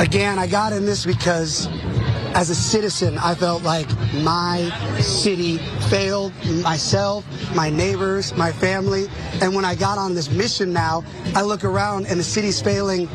Again, I got in this because as a citizen, I felt like my city failed myself, my neighbors, my family. And when I got on this mission now, I look around and the city's failing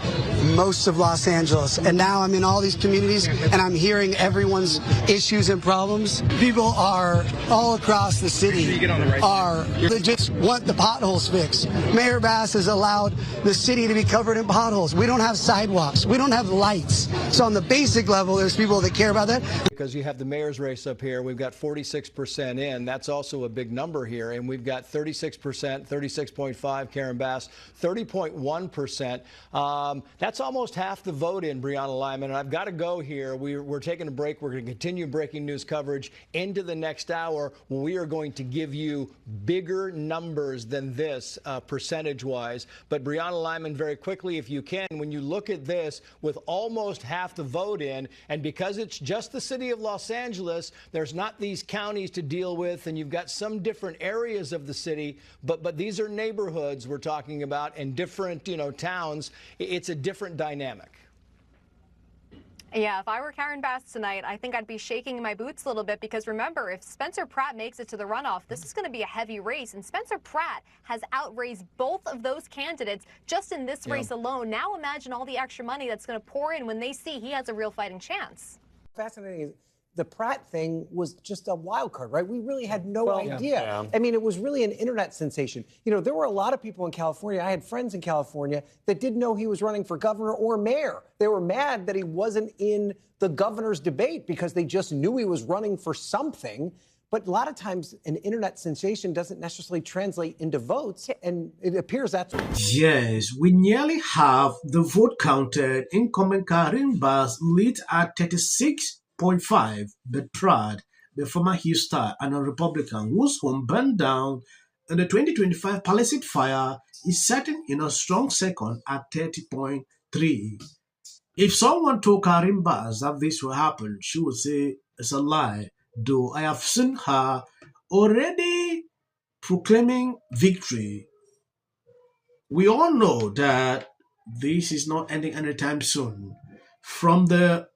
most of Los Angeles. And now I'm in all these communities and I'm hearing everyone's issues and problems. People are all across the city they just want the potholes fixed. Mayor Bass has allowed the city to be covered in potholes. We don't have sidewalks. We don't have lights. So on the basic level, there's people that care about that. Because you have the mayor's race up here, we've got 46% in. That's also a big number here. And we've got 36%, 36.5, Karen Bass, 30.1%. That's almost half the vote in, Brianna Lyman. And I've got to go here. We're taking a break. We're going to continue breaking news coverage into the next hour when we are going to give you bigger numbers than this percentage-wise. But Brianna Lyman, very quickly, if you can, when you look at this with almost half the vote in, and because it's just the city of Los Angeles, there's not these counties to deal with, and you've got some different areas of the city, but these are neighborhoods we're talking about and different, towns. It's a different dynamic. Yeah, if I were Karen Bass tonight, I think I'd be shaking in my boots a little bit because remember, if Spencer Pratt makes it to the runoff, this is going to be a heavy race. And Spencer Pratt has outraised both of those candidates just in this race alone. Now imagine all the extra money that's going to pour in when they see he has a real fighting chance. Fascinating. The Pratt thing was just a wild card, right? We really had no idea. Yeah. I mean, it was really an internet sensation. There were a lot of people in California. I had friends in California that didn't know he was running for governor or mayor. They were mad that he wasn't in the governor's debate because they just knew he was running for something. But a lot of times an internet sensation doesn't necessarily translate into votes, and it appears that's... Yes, we nearly have the vote counted. Incumbent Karen Bass leads at 36.5, but Pratt, the former Hughes star and a Republican whose home burned down in the 2025 Palisades Fire, is sitting in a strong second at 30.3. If someone told Karen Bass that this will happen, she would say it's a lie. Though I have seen her already proclaiming victory. We all know that this is not ending anytime soon. From the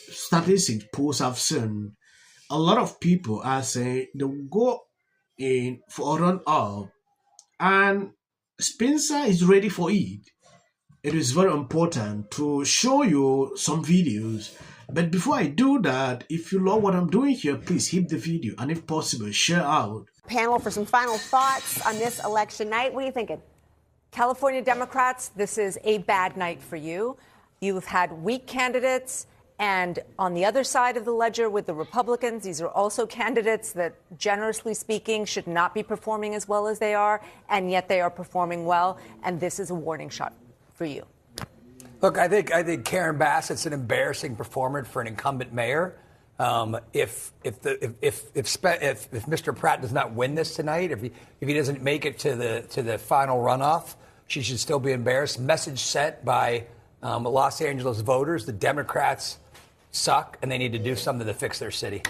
statistics polls I've seen, a lot of people are saying they'll go in for a run-up, and Spencer is ready for it. It is very important to show you some videos. But before I do that, if you love what I'm doing here, please hit the video and if possible, share out. Panel for some final thoughts on this election night. What are you thinking? California Democrats, this is a bad night for you. You've had weak candidates, and on the other side of the ledger with the Republicans, these are also candidates that, generously speaking, should not be performing as well as they are, and yet they are performing well, and this is a warning shot for you. Look, I think Karen Bass, it's an embarrassing performance for an incumbent mayor. If Mr. Pratt does not win this tonight, if he doesn't make it to the final runoff, she should still be embarrassed. Message sent by Los Angeles voters: the Democrats suck, and they need to do something to fix their city.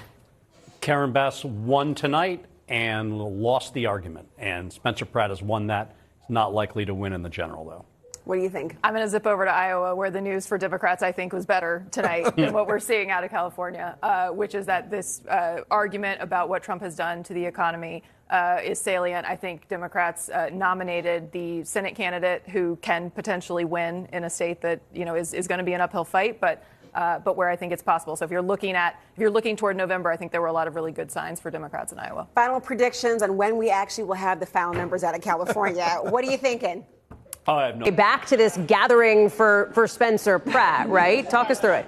Karen Bass won tonight and lost the argument, and Spencer Pratt has won that. He's not likely to win in the general, though. What do you think? I'm going to zip over to Iowa, where the news for Democrats, I think, was better tonight than what we're seeing out of California, which is that this argument about what Trump has done to the economy is salient. I think Democrats nominated the Senate candidate who can potentially win in a state that, is going to be an uphill fight, but where I think it's possible. So if you're looking toward November, I think there were a lot of really good signs for Democrats in Iowa. Final predictions on when we actually will have the final numbers out of California. What are you thinking? Oh, I have no. Back to this gathering for Spencer Pratt, right? Talk us through it.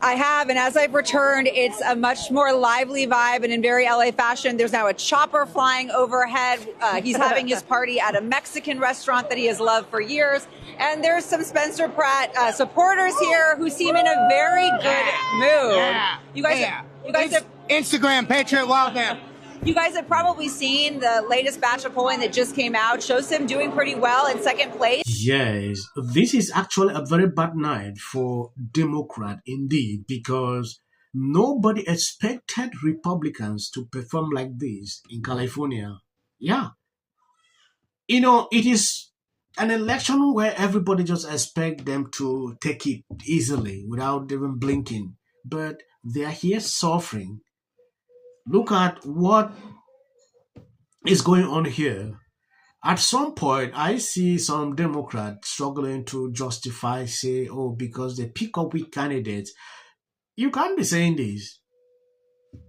I have, and as I've returned, it's a much more lively vibe and in very LA fashion. There's now a chopper flying overhead. He's having his party at a Mexican restaurant that he has loved for years. And there's some Spencer Pratt supporters here who seem in a very good mood. You guys have Instagram, Patriot Wildcat. You guys have probably seen the latest batch of polling that just came out. Shows him doing pretty well in second place. Yes, this is actually a very bad night for Democrat indeed, because nobody expected Republicans to perform like this in California. Yeah. It is an election where everybody just expect them to take it easily without even blinking, but they are here suffering. Look at what is going on here. At some point, I see some Democrats struggling to justify, say, oh, because they pick up weak candidates. You can't be saying this.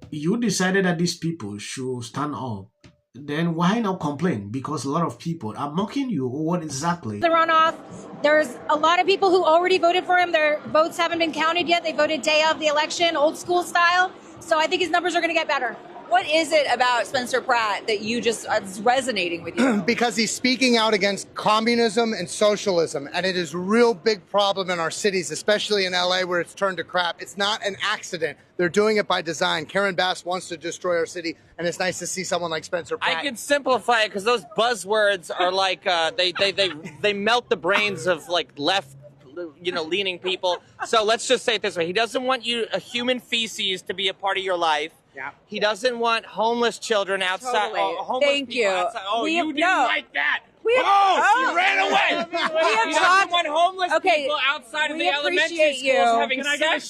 You decided that these people should stand up. Then why not complain? Because a lot of people are mocking you. What exactly? The runoff, there's a lot of people who already voted for him. Their votes haven't been counted yet. They voted day of the election, old school style. So I think his numbers are going to get better. What is it about Spencer Pratt that you just is resonating with you? Because he's speaking out against communism and socialism, and it is a real big problem in our cities, especially in LA where it's turned to crap. It's not an accident. They're doing it by design. Karen Bass wants to destroy our city, and it's nice to see someone like Spencer Pratt. I can simplify it because those buzzwords are like they melt the brains of like left, leaning people. So let's just say it this way: he doesn't want human feces to be a part of your life. Yeah. He doesn't want homeless children outside. Totally. Homeless Thank people you. Outside. Oh, We you have- didn't no. like that. You ran away. He doesn't want homeless people outside of the elementary schools having sex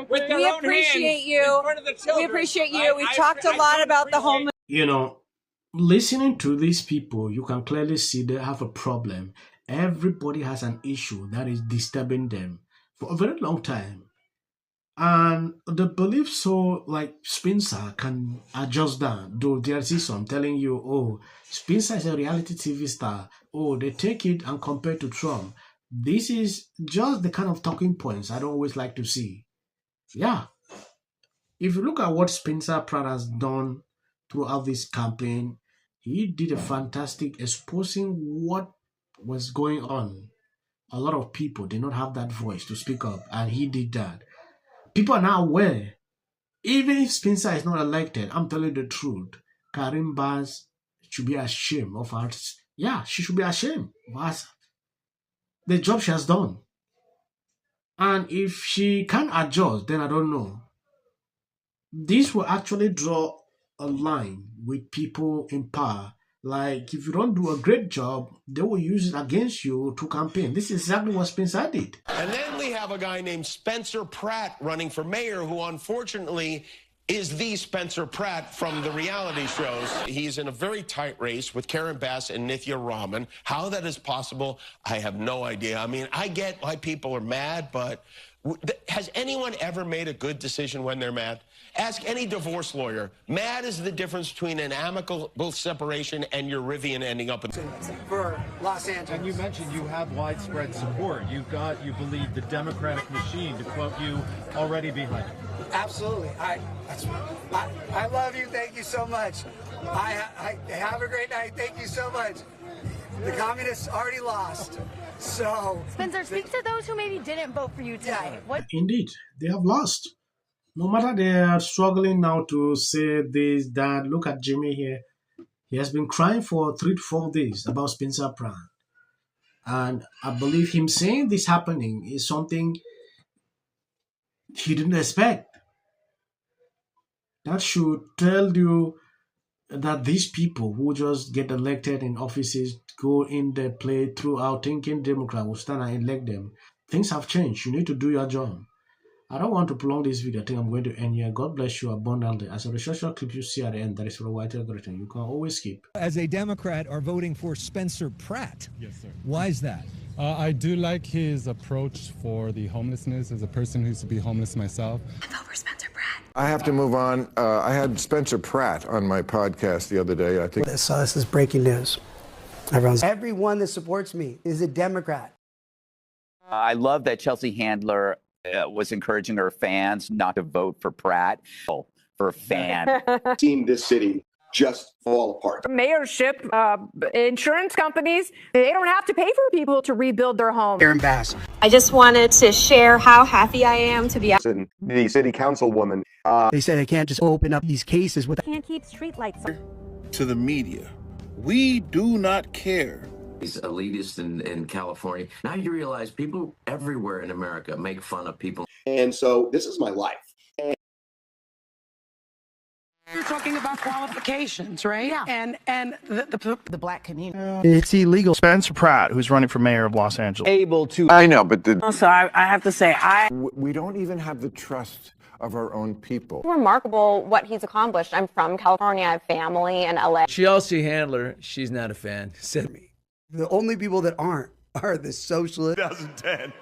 with their We own appreciate hands you. in front of the children. We appreciate you. We've talked a lot about the homeless. Listening to these people, you can clearly see they have a problem. Everybody has an issue that is disturbing them for a very long time. And the belief so like Spencer can adjust that. Though there is some telling you, oh, Spencer is a reality TV star. Oh, they take it and compare to Trump. This is just the kind of talking points I don't always like to see. Yeah. If you look at what Spencer Pratt has done throughout this campaign, he did a fantastic exposing what was going on. A lot of people did not have that voice to speak up, and he did that. People are now aware. Even if Spencer is not elected, I'm telling you the truth, Karen Bass should be ashamed of her. Yeah, she should be ashamed of the job she has done. And if she can't adjust, then I don't know. This will actually draw a line with people in power. Like, if you don't do a great job, they will use it against you to campaign. This is exactly what Spencer did. And then we have a guy named Spencer Pratt running for mayor, who unfortunately is the Spencer Pratt from the reality shows. He's in a very tight race with Karen Bass and Nithya Raman. How that is possible, I have no idea. I mean, I get why people are mad, but has anyone ever made a good decision when they're mad? Ask any divorce lawyer. Mad is the difference between an amicable separation and your Rivian ending up in... For Los Angeles. And you mentioned you have widespread support. You've got, you believe, the Democratic machine, to quote you, already behind you. Absolutely. I love you. Thank you so much. I have a great night. Thank you so much. The communists already lost. So... Spencer, speak to those who maybe didn't vote for you tonight. What? Indeed, they have lost. No matter they are struggling now to say this, that, look at Jimmy here. He has been crying for 3 to 4 days about Spencer Pratt. And I believe him saying this happening is something he didn't expect. That should tell you that these people who just get elected in offices go in there, play throughout, thinking Democrat will stand and elect them. Things have changed. You need to do your job. I don't want to prolong this video. I think I'm going to end here. God bless you abundantly. As a short clip you see at the end, that is for a white algorithm. You can always skip. As a Democrat, are voting for Spencer Pratt. Yes, sir. Why is that? I do like his approach for the homelessness. As a person who used to be homeless myself. I vote for Spencer Pratt. I have to move on. I had Spencer Pratt on my podcast the other day. I think. So this is breaking news. Everyone that supports me is a Democrat. I love that Chelsea Handler was encouraging her fans not to vote for Pratt. For a fan. Seen this city just fall apart. Mayorship, insurance companies, they don't have to pay for people to rebuild their homes. Karen Bass. I just wanted to share how happy I am to be the city councilwoman. They said I can't just open up these cases with. Can't keep streetlights on. To the media, we do not care. He's elitist in California. Now you realize people everywhere in America make fun of people. And so this is my life. You're talking about qualifications, right? Yeah. And the black community. It's illegal. Spencer Pratt, who's running for mayor of Los Angeles. Able to. I know, but Also, I have to say, we don't even have the trust of our own people. Remarkable what he's accomplished. I'm from California. I have family in LA. Chelsea Handler, she's not a fan. Said me. The only people that aren't are the socialists. 2010.